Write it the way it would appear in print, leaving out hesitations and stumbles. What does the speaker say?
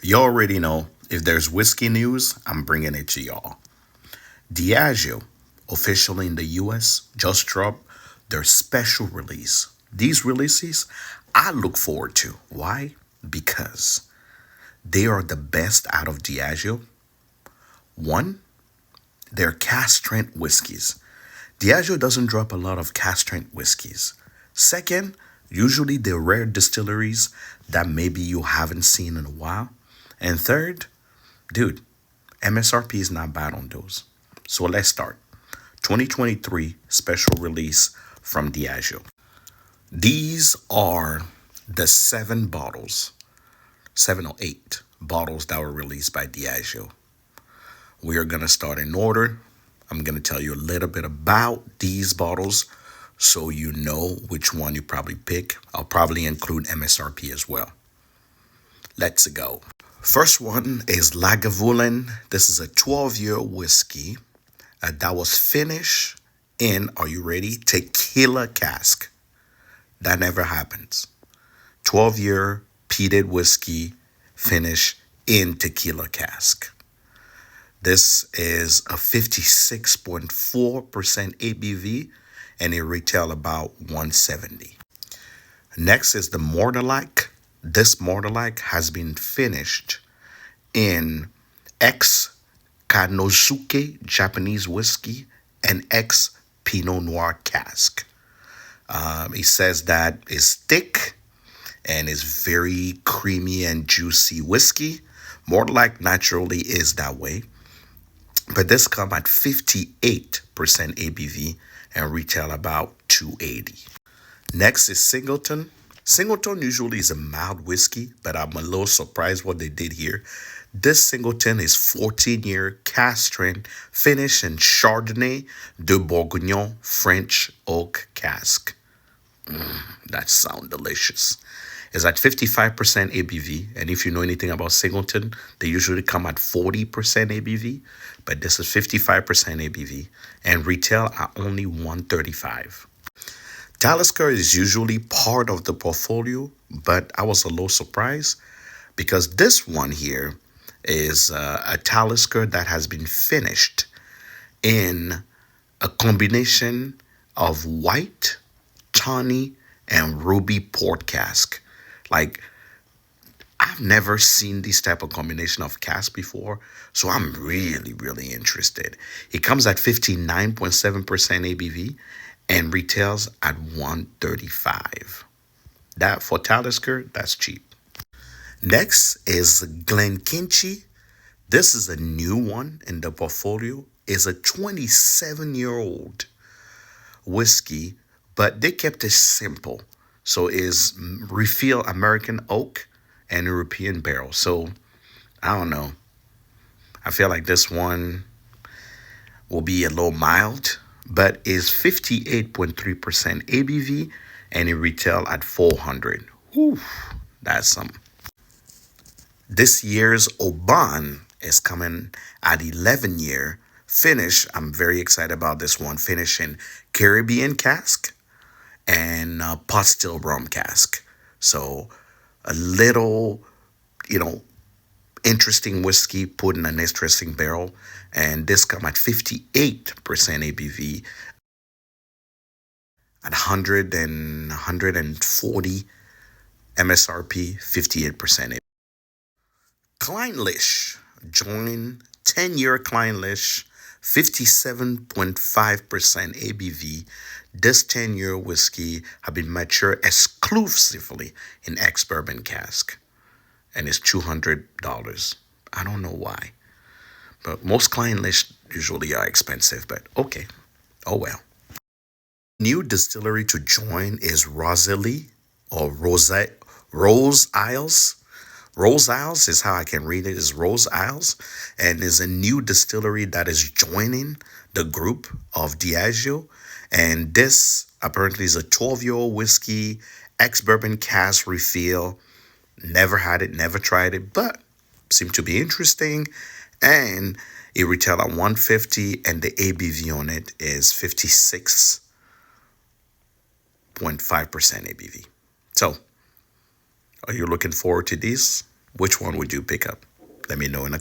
You already know if there's whiskey news, I'm bringing it to y'all. Diageo, officially in the US, just dropped their special release. These releases I look forward to. Why? Because they are the best out of Diageo. One, they're cask strength whiskeys. Diageo doesn't drop a lot of cask strength whiskeys. Second, usually they're rare distilleries that maybe you haven't seen in a while. And third, dude, MSRP is not bad on those. So let's start. 2023 special release from Diageo. These are the seven or eight bottles that were released by Diageo. We are going to start in order. I'm going to tell you a little bit about these bottles so you know which one you probably pick. I'll probably include MSRP as well. Let's go. First one is Lagavulin. This is a 12-year whiskey that was finished in, are you ready? Tequila cask. That never happens. 12-year peated whiskey finished in tequila cask. This is a 56.4% ABV and it retail about 170. Next is the Mortlach. This Mortlach has been finished in ex-Kanosuke Japanese whiskey and ex-Pinot Noir cask. It says that it's thick and is very creamy and juicy whiskey. Mortlach naturally is that way. But this come at 58% ABV and retail about 280. Next is Singleton. Singleton usually is a mild whiskey, but I'm a little surprised what they did here. This Singleton is 14-year cask strength finished in Chardonnay de Bourgogne French oak cask. That sounds delicious. It's at 55% ABV. And if you know anything about Singleton, they usually come at 40% ABV. But this is 55% ABV and retail at only 135. Talisker is usually part of the portfolio, but I was a little surprised because this one here is a Talisker that has been finished in a combination of white, tawny, and ruby port cask. Like, I've never seen this type of combination of cask before, so I'm really, really interested. It comes at 59.7% ABV and retails at 135. That for Talisker, that's cheap. Next is Glenkinchie. This is a new one in the portfolio. It's a 27-year-old whiskey, but they kept it simple. So is refill American oak and European barrel. So I don't know. I feel like this one will be a little mild, but is 58.3% ABV and it retail at 400. Whew, that's some. This year's Oban is coming at 11-year finish. I'm very excited about this one. Finish in Caribbean cask and pot still rum cask. So a little, interesting whiskey put in an interesting barrel. And this come at 58% ABV at 100 and 140 MSRP, 58%. Kleinlich join 10-year Kleinlich, 57.5% ABV. This 10-year whiskey have been matured exclusively in ex-bourbon cask and it's $200. I don't know why. But most Kleinlich usually are expensive, but okay. Oh well. New distillery to join is Roseisle or Roseisle. Roseisle is how I can read it, is Roseisle, and is a new distillery that is joining the group of Diageo. And this apparently is a 12-year-old whiskey, ex-bourbon cask refill. Never had it, never tried it, but seemed to be interesting. And it retail at 150 and the ABV on it is 56.5% ABV. So, are you looking forward to these? Which one would you pick up? Let me know in the